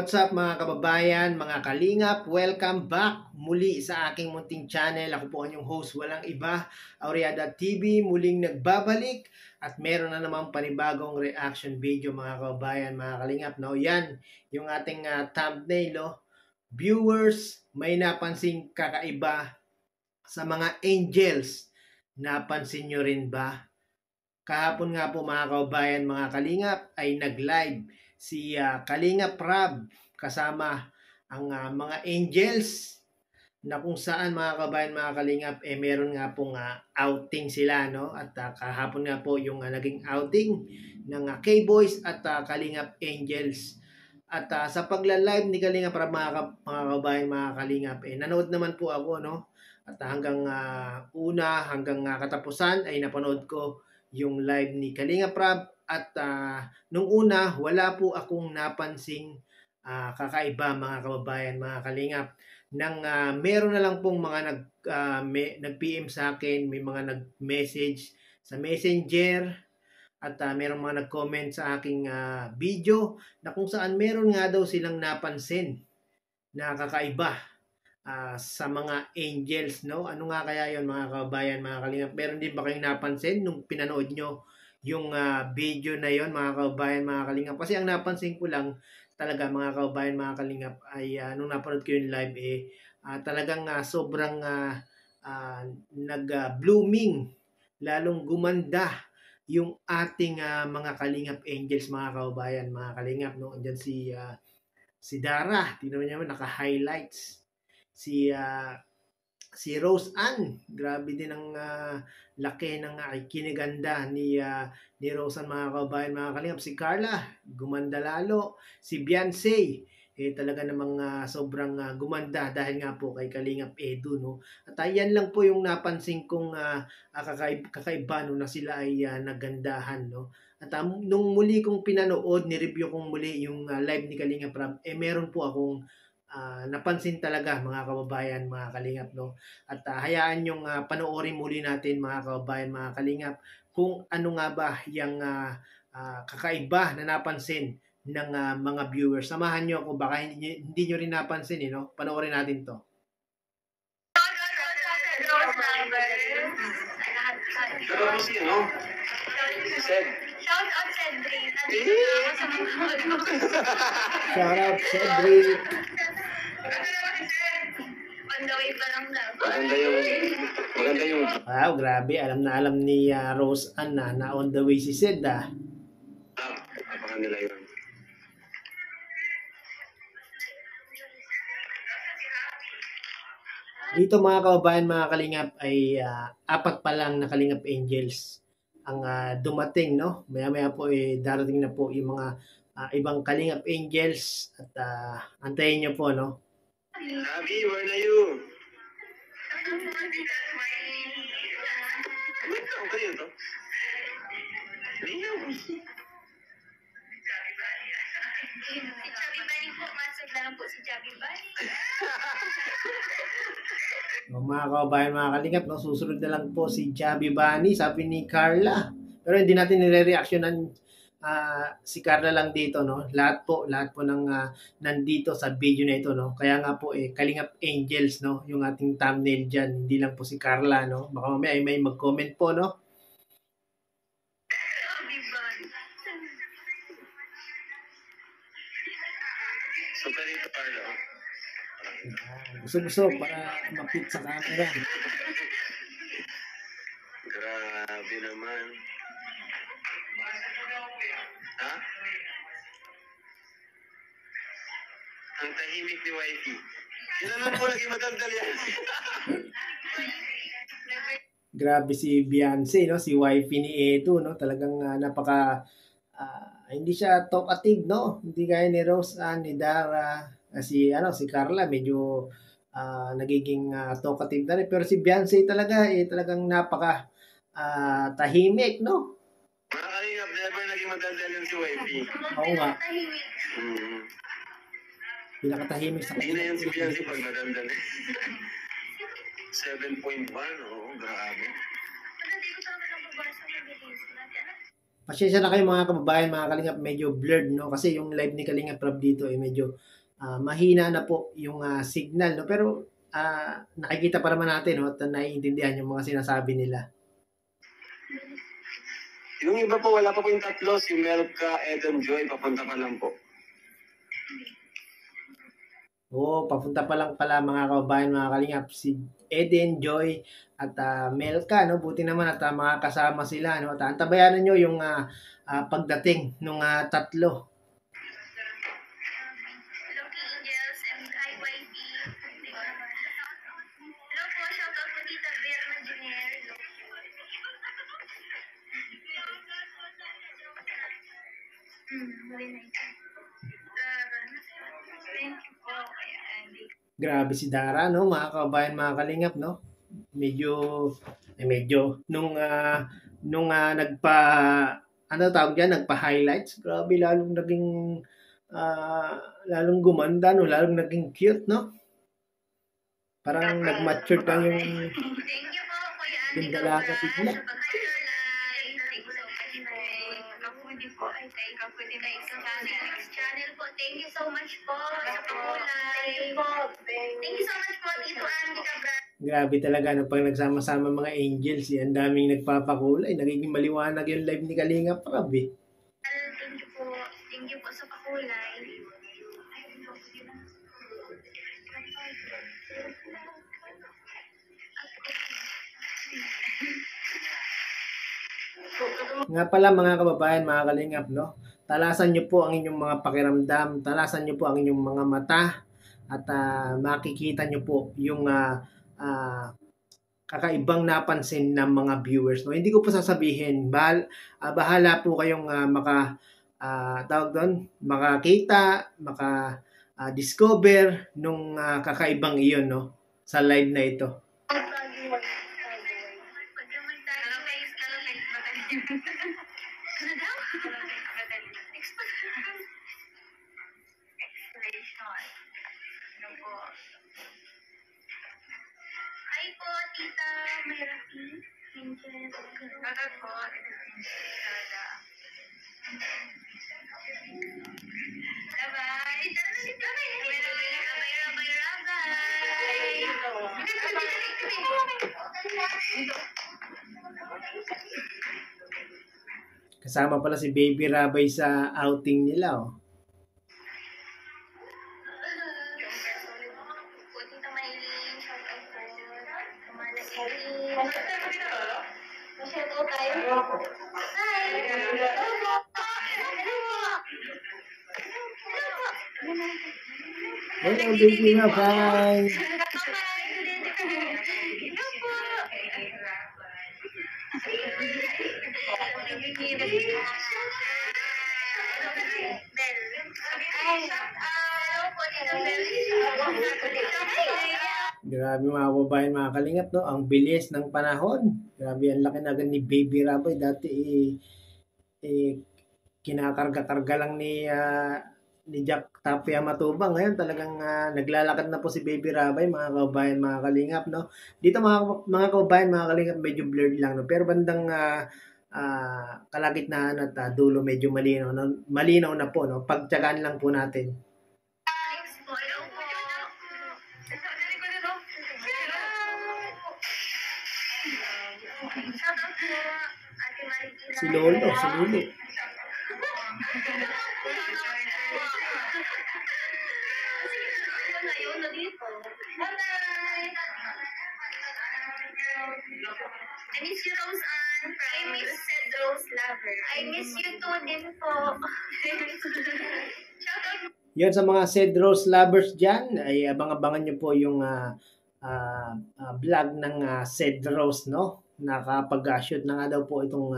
What's up mga kababayan, mga kalingap? Welcome back muli sa aking munting channel. Ako po ang inyong host, walang iba, Aureada TV, muling nagbabalik at meron na namang panibagong reaction video mga kababayan, mga kalingap. No, yan yung ating thumbnail. No? Viewers, may napansing kakaiba sa mga angels. Napansin nyo rin ba? Kahapon nga po mga kababayan, mga kalingap ay nag-live si Kalingap Rab kasama ang mga angels na kung saan mga kababayan, mga kalingap meron nga pong outing sila, no? At kahapon nga po yung naging outing ng K-Boys at Kalingap Angels. At sa pagla-live ni Kalingap Rab, mga kababayan, mga kalingap, nanood naman po ako, no? At hanggang una, hanggang katapusan ay napanood ko yung live ni Kalingap Rab. At nung una, wala po akong napansing kakaiba mga kababayan, mga kalingap. Nang meron na lang pong mga nag-PM sa akin, may mga nag-message sa Messenger at merong mga nag-comment sa aking video na kung saan meron nga daw silang napansin na kakaiba sa mga angels, no? Ano nga kaya yon mga kababayan, mga kalingap? Meron din ba kayong napansin nung pinanood nyo yung video na yon mga kababayan, mga kalingap? Kasi ang napansin ko lang talaga mga kababayan, mga kalingap ay nung napanood ko yung live talagang sobrang nag-blooming, lalong gumanda yung ating mga kalingap angels mga kababayan, mga kalingap, no? Andiyan si Dara, tingnan niyo naman naka-highlights. Si Rose Ann, grabe din ang laki ng kiniganda ni Rose Ann mga kababayan, mga kalingap. Si Carla, gumanda lalo. Si Beyonce, talaga namang sobrang gumanda dahil nga po kay Kalingap Edu, no? At yan lang po yung napansin kong kakaiba no, na sila ay nagandahan, no? At nung muli kong pinanood, ni-review kong muli yung live ni Kalingap Rab, meron po akong napansin talaga mga kababayan, mga kalingap, no? At hayaan yung panoorin muli natin mga kababayan, mga kalingap, kung ano nga ba yung kakaiba na napansin ng mga viewers. Samahan nyo ako, baka hindi nyo rin napansin, no? Panoorin natin to. Shout out Cedric. Shout out Cedric. On the way pa lang daw. Maganda yung Wow, grabe. Alam na alam ni Rose Ann na on the way si Ced, abangan nila yun. Dito mga kababayan, mga kalingap ay apat pa lang na Kalingap Angels ang dumating, no? Maya-maya po darating na po yung mga ibang Kalingap Angels at antayin nyo po, no? Abby, where are you? Ano kayo to? Si Chubby Bunny po, masag na lang po si Chubby Bunny. Mga kababayan, mga kalingap, no? Susunod na lang po si Chubby Bunny, sabi ni Carla. Pero hindi natin nire-reactionan si Carla lang dito, no? Lahat po ng nandito sa video na ito, no? Kaya nga po Kalingap Angels, no? Yung ating thumbnail diyan, hindi lang po si Carla, no? Baka mamaya may mag-comment po, no? Chubby Bunny. So, dito, Carlo. Gusto para makit sa camera. Grabe naman. Ha? Ang tahimik ni Wifey. Sino naman mo lagi madaldal yan? Grabe si Beyonce, no? Si wifey ni Edu, no? Talagang napaka hindi siya talkative, no? Hindi gaya ni Rose Ann, ni Dara, si Carla medyo nagiging talkative na rin. Pero si Beyonce talaga talagang napaka tahimik, no? Mga kalingap, never naging madaldal yan si Wifey. Oo nga. Pinakatahimik sa Hindi na yan si Beyonce pag madaldal. 7.1, oo, grabe. Hindi ko talaga nababasa ng videos natin. Pasensya na kayo mga kababayan, mga Kalingap, medyo blurred, no? Kasi yung live ni Kalingap Rob dito ay medyo mahina na po yung signal, no? Pero nakikita pa naman natin, no? At naiintindihan yung mga sinasabi nila. Yung iba po, wala pa po yung tatlo. Si Melka, Eden, Joy, papunta pa lang po. Oo, papunta pa lang pala mga kababayan, mga Kalingap, si Eden, Joy, at Melka, no? Buti naman at makakasama sila, no? At antabayanan nyo yung pagdating ng tatlo. Lucky Angels and hi YP. Hello po, shout out po Tita Berna Junel. Very nice. Thank you po. Ayan. Grabe si Dara, no? Mga kababayan, mga Kalingap, no? Nung nagpa-highlights, grabe lalong gumanda, no? Lalong naging cute, no? Parang nag-mature pa yung Thank you po, Kuya Andy yung dalaga Gabra, bigla. sa pag-highlight. Thank you so much. Kapudi po. Ay, kapudi na isang next channel po. Thank you so much po sa pakulay. Thank you so much po, Tito Andy Gabra. Grabe talaga, no? Pag nagsama-sama mga angels, ang daming nagpapakulay. Nagiging maliwanag yung live ni Kalingap Rob, eh. Thank you po. Thank you po sa pakulay. Nga pala mga kababayan, mga Kalingap, no? Talasan nyo po ang inyong mga pakiramdam, talasan nyo po ang inyong mga mata, at makikita nyo po yung kakaibang napansin ng mga viewers. No? Hindi ko po sasabihin, bahala po kayong makakita, discover nung kakaibang iyon, no? Sa live na ito. Hi po, Tita Merafi. Agad po. Bye-bye. Kasama pala si Baby Rabay sa outing nila, oh. Tita Maylin, shout out po. Kamala Hi! Hello po! Hello, Baby Rabay! Grabe mga kababayan, mga Kalingap, no? Ang bilis ng panahon. Grabe, ang laki na agad ni Baby Rabay. Dati, kinakarga-karga lang ni Jack Tapia Matubang. Ngayon, talagang naglalakad na po si Baby Rabay, mga kababayan, mga Kalingap, no? Dito, mga kababayan, mga Kalingap, medyo blurred lang, no? Pero bandang kalagitnaan at dulo, medyo malinaw, no? Malinaw na po, no? Pagtyagaan lang po natin. Si Lolo. I miss you, Rose Ann. I miss said Rose Lover. I miss you too din po. Shout out. Yan sa mga Cedros lovers dyan, ay abang-abangan nyo po yung vlog ng Cedros, no? Nakapag-shoot na nga daw po itong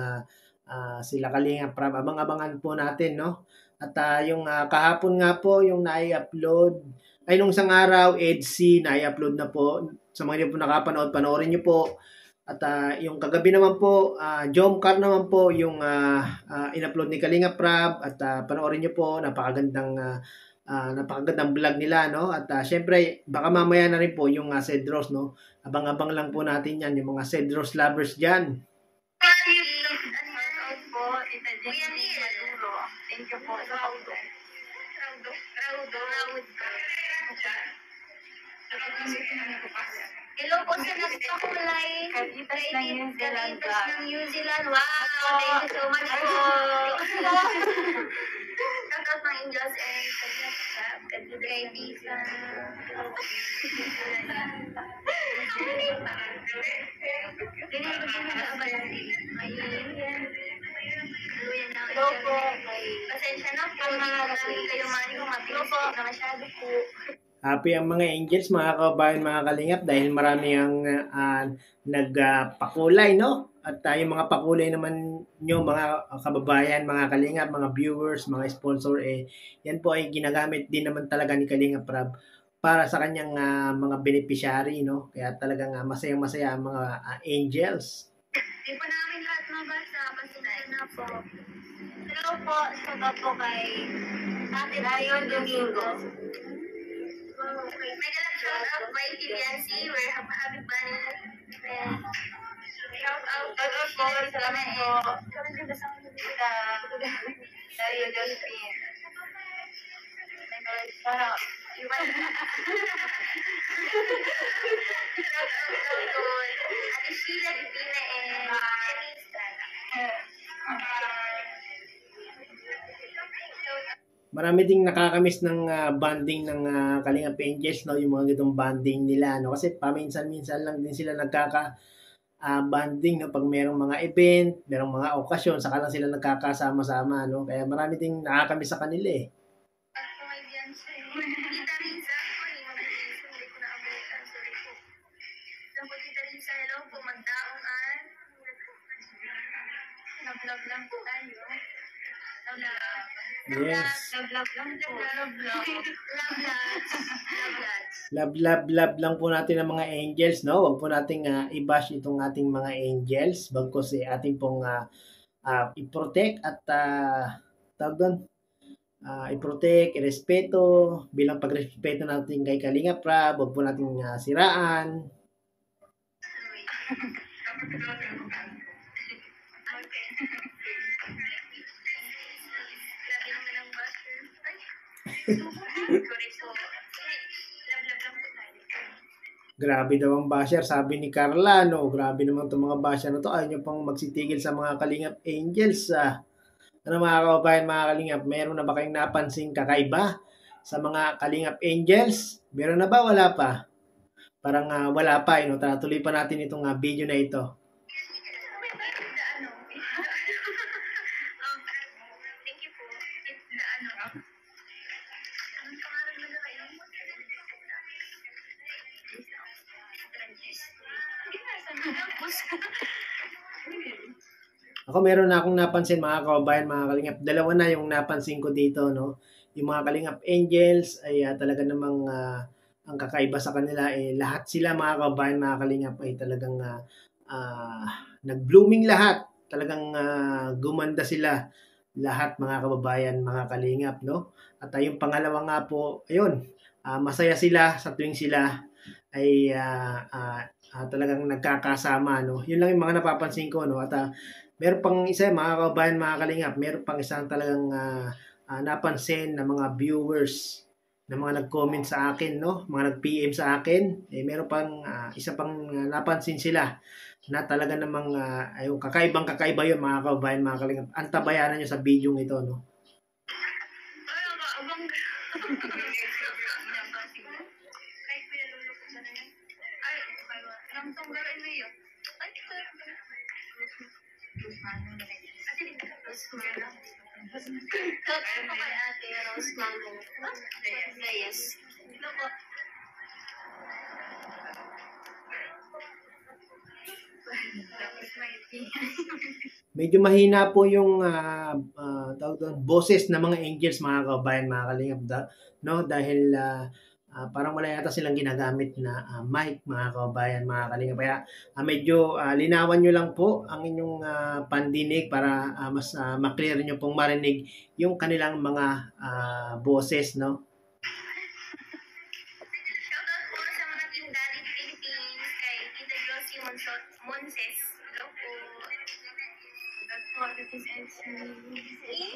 sila Kalingap Rob. Abang-abangan po natin, no? At yung kahapon nga po, yung nai-upload, ay nung isang araw, EDC, nai-upload na po. Sa mga hindi po nakapanood, panoorin nyo po. At yung kagabi naman po, Jomcar naman po, yung in-upload ni Kalingap Rob. At panoorin nyo po, napakagandang vlog nila, no? At syempre, baka mamaya na rin po yung Cedros, no? Abang-abang lang po natin yan, yung mga Cedros lovers dyan. Shout out po, Tita Kuya Neil. Thank you po. Raudo. Hello po sa nagpakulay. Karitas ng New Zealand. Wow! Thank you so much po. Shout out mga Angels and Kadidra. Pasensya na po. Hindi kayo mani kung mabilis na masyado po. Happy ang mga angels, mga kababayan, mga kalingap, dahil marami ang nagpakulay, no? At yung mga pakulay naman nyo, mga kababayan, mga kalingap, mga viewers, mga sponsor, yan po ay ginagamit din naman talaga ni Kalingap Rab para sa kanyang mga beneficiary, no? Kaya talagang masayang-masaya ang mga angels. Di po namin lahat mabasa, pasensya na po. Hello po, sa po kay Ate Rayon Domingo. May dalang shout out by TBNC, we're happy bunny. Shout out po, salamat po. Sa Dario Josephine. Para, iwan. Shout out to Ate Sheila Divina and Jenny Estrada. Marami ding nakakamiss ng bonding ng Kalingap Angels, no? Yung mga gitong bonding nila, no? Kasi paminsan-minsan lang din sila banding, no? Pag merong mga event, merong mga okasyon, saka lang sila nagkakasama-sama, no? Kaya marami ding nakakamiss sa kanila, eh. Tita Risa, hindi ko na-abutan, sorry po. Tita Risa, hello po, magdaong love lang po tayo. Yes. Love lang po. Love lang po natin ang mga angels, no? Huwag po nating i-bash itong ating mga angels, bagkus ating pong i-protect at tawag doon, i-protect, i-respeto, bilang pagrespeto natin kay Kalingap Rab, huwag po nating siraan. Grabe daw ang basher, sabi ni Carla, no? Grabe naman itong mga basher na to. Ayaw nyo pang magsitigil sa mga Kalingap Angels. Ano mga kababayan, mga Kalingap, meron na ba kayong napansin kakaiba sa mga Kalingap Angels? Meron na ba? Wala pa? Parang wala pa, no? Tuloy pa natin itong video na ito. Ako meron na akong napansin mga kababayan, mga Kalingap. Dalawa na yung napansin ko dito, no? Yung mga Kalingap Angels ay talaga namang ang kakaiba sa kanila lahat sila mga kababayan, mga Kalingap ay talagang nag-blooming lahat. Talagang gumanda sila lahat mga kababayan, mga Kalingap, no? At yung pangalawa nga po, ayun, masaya sila sa tuwing sila ay talagang nagkakasama, no? Yun lang yung mga napapansin ko, no? At meron pang isa, mga kababayan, mga Kalingap, meron pang isang talagang napansin na mga viewers na mga nag-comment sa akin, no? Mga nag-PM sa akin, meron pang isa pang napansin sila na talaga namang ayun, kakaiba yun mga kababayan, mga Kalingap. Antabayanan nyo sa video ito, no? Shout out kay Ate Rose Mano. Yes. Medyo mahina po yung tawag doon, boses ng mga angels, mga kababayan, mga Kalingap, no? Dahil parang wala yata silang ginagamit na mic, mga kababayan, mga Kalingap. Kaya medyo linawan nyo lang po ang inyong pandinig para mas maklear nyo pong marinig yung kanilang mga boses, no? Shoutout po sa mga Team Daddy Philippines, kay Tita Josie Monses. Hello po.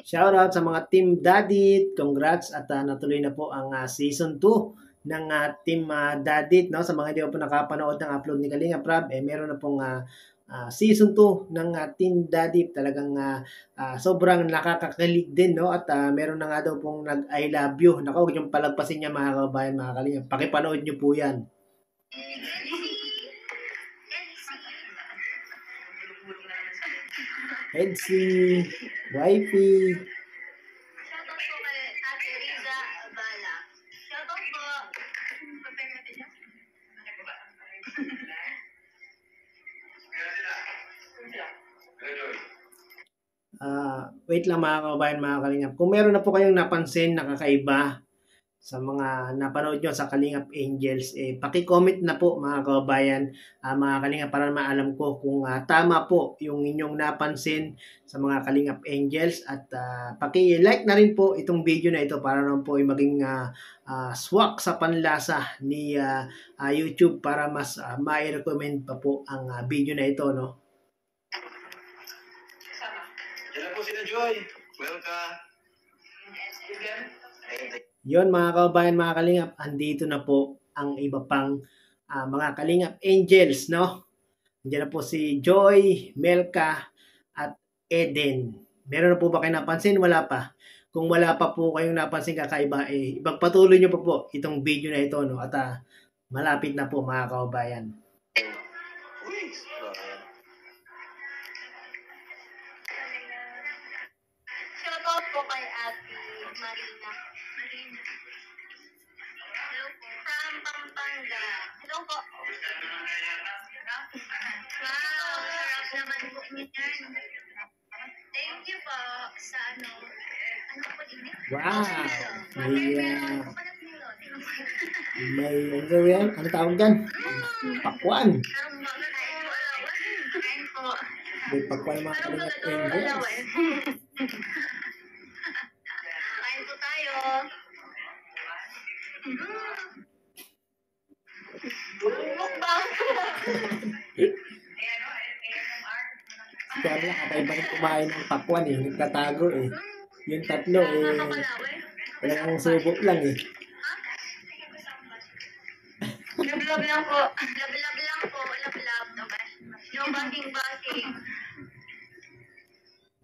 Shoutout sa mga Team Dadit. Congrats at natuloy na po ang season 2 ng Team Dadit. No? Sa mga hindi po nakapanood ng upload ni Kalinga Prab, meron na pong season 2 ng Team Dadit. Talagang sobrang nakakakilig din. No? At meron na nga daw pong nag-I love you. Naku, huwag yung palagpasin niya mga kabayan, mga Kalinga. Pakipanood nyo po yan. Edsy, Wifey. Shoutout po kay Ate Riza Abala. Shoutout po. Wait lang mga kabayan, mga Kalingap. Kung meron na po kayong napansin na kakaiba sa mga napanood nyo sa Kalingap Angels, paki-comment na po mga kabayan, mga Kalingap, para maalam ko kung tama po yung inyong napansin sa mga Kalingap Angels, at paki-like na rin po itong video na ito para naman po ay maging swak sa panlasa ni YouTube para mas ma-recommend pa po ang video na ito, no? Yan na po sila Joy. Welcome. Yon mga kabayan, mga Kalingap, andito na po ang iba pang mga Kalingap Angels, no? Diyan na po si Joy, Melka, at Eden. Meron na po ba kayo napansin? Wala pa. Kung wala pa po kayong napansin kakaiba, ipagpatuloy nyo pa po itong video na ito, no? At malapit na po mga kabayan. Shoutout po kay Ate Marina. Hello po. From Pampanga. Hello po. Wow, sarap naman po niyan. Thank you po sa ano po din? Wow! May ano yan? Ano tawag dyan? Pakwan! May pakwan yung mga Kalingap Angels. Kain po tayo. Mukbang. Si Carla, kakaiba rin kumain ng pakwan nagtatago Yung tatlo walang subo lang Love lang po. Love lang po. Love. No basing.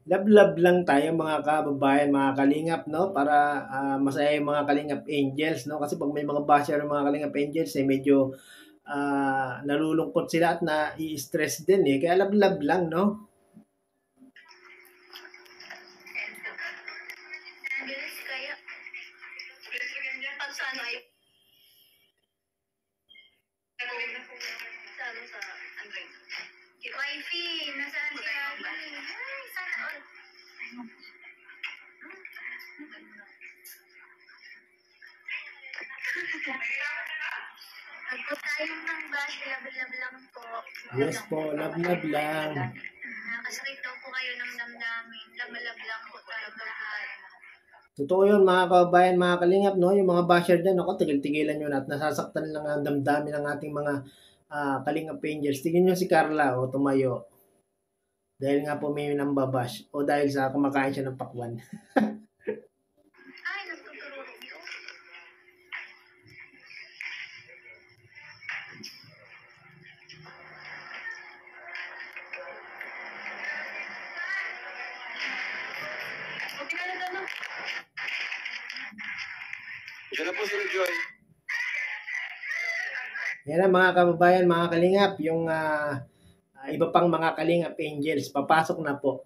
Love lang tayo mga kababayan, mga Kalingap, no? Para masaya yung mga Kalingap Angels, no? Kasi pag may mga basher ng mga Kalingap Angels, medyo nalulungkot sila at na-i-stress din Kaya love lang, no? Wifey, nasaan siya? Ay, sana all. Ako tayo ng bash, love lang po. Yes po, love lang. Nakasakit daw po kayo ng damdamin. Love lang po tayo lahat. Totoo yun mga kababayan, mga Kalingap, no? Yung mga basher dyan, ako, tigil-tigilan yun at nasasaktan lang ang damdamin ng ating mga Kalingap Angels. Tingin nyo si Carla, tumayo. Dahil nga po may nambabash o dahil sa kumakain siya ng pakwan. Ay, nagtuturo niyo. Okay na lang. Diyan na po sila Joy. Yan ang mga kababayan, mga Kalingap, yung iba pang mga Kalingap Angels, papasok na po.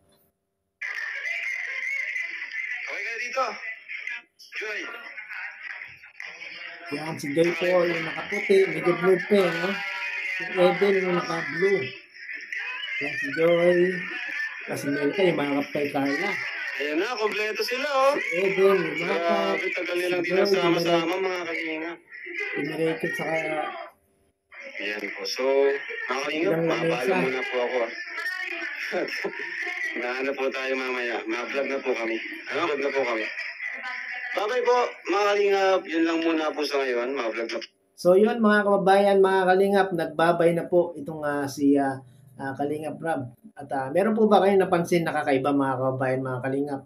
Okay kayo dito. Joy. Yan, si Joy po, yung nakaputi, medyo blue pa no? Si Eden, yung naka-blue. Yan, si Joy. Kasi Melka, yung mga kapay Carla. Ayan na, kompleto sila oh. Si Eden, yung mga Grabe, tagal nilang di nagsama-sama mga Kalingap. Imirekit sa Ayan po. So, mga Kalingap, mapalo muna po ako Naano po tayo mamaya. Ma-vlog na po kami. Vlog na po kami. Bye-bye po, mga Kalingap. Yun lang muna po sa ngayon. Ma-vlog na po. So yun mga kababayan, mga Kalingap, nagbabay na po itong si Kalingap Rab. At meron po ba kayong napansin na kakaiba mga kababayan, mga Kalingap?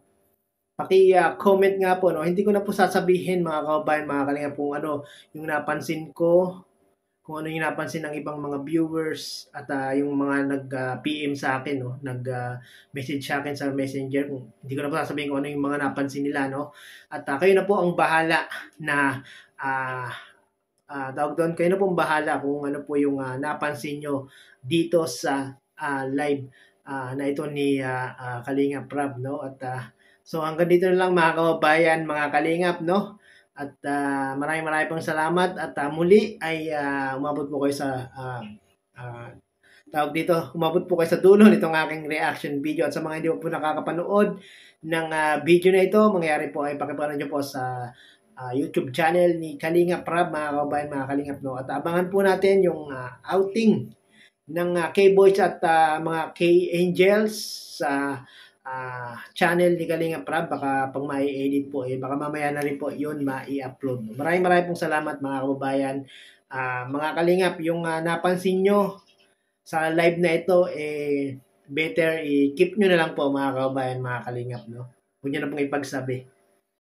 Paki-comment nga po, no? Hindi ko na po sasabihin mga kababayan, mga Kalingap, kung ano yung napansin ko, kung ano yung napansin ng ibang mga viewers at yung mga nag-PM sa akin, no? Nag-message sa akin sa Messenger. Hindi ko na po sasabihin kung ano yung mga napansin nila, no? At kayo na po ang bahala na tawag doon, kayo na pong bahala kung ano po yung napansin nyo dito sa live na ito ni Kalingap Rab, no? At so hanggang dito na lang mga kababayan, mga Kalingap, no? At maraming pong salamat at muli ay umabot po kayo sa tawag dito, umabot po kayo sa dulo nitong aking reaction video. At sa mga hindi po nakakapanood ng video na ito, mangyari po ay pakipanood nyo po sa YouTube channel ni Kalingap Rab, mga kababayan, mga Kalingap, no? At abangan po natin yung outing ng K-Boys at mga K-Angels sa channel ni Kalingap Rab. Baka pang mai-edit po, baka mamaya na rin po yun mai-upload. Maraming pong salamat mga kababayan. Mga Kalingap, yung napansin nyo sa live na ito, better i-keep nyo na lang po mga kababayan, mga Kalingap, no? Huwag nyo na pong ipagsabi.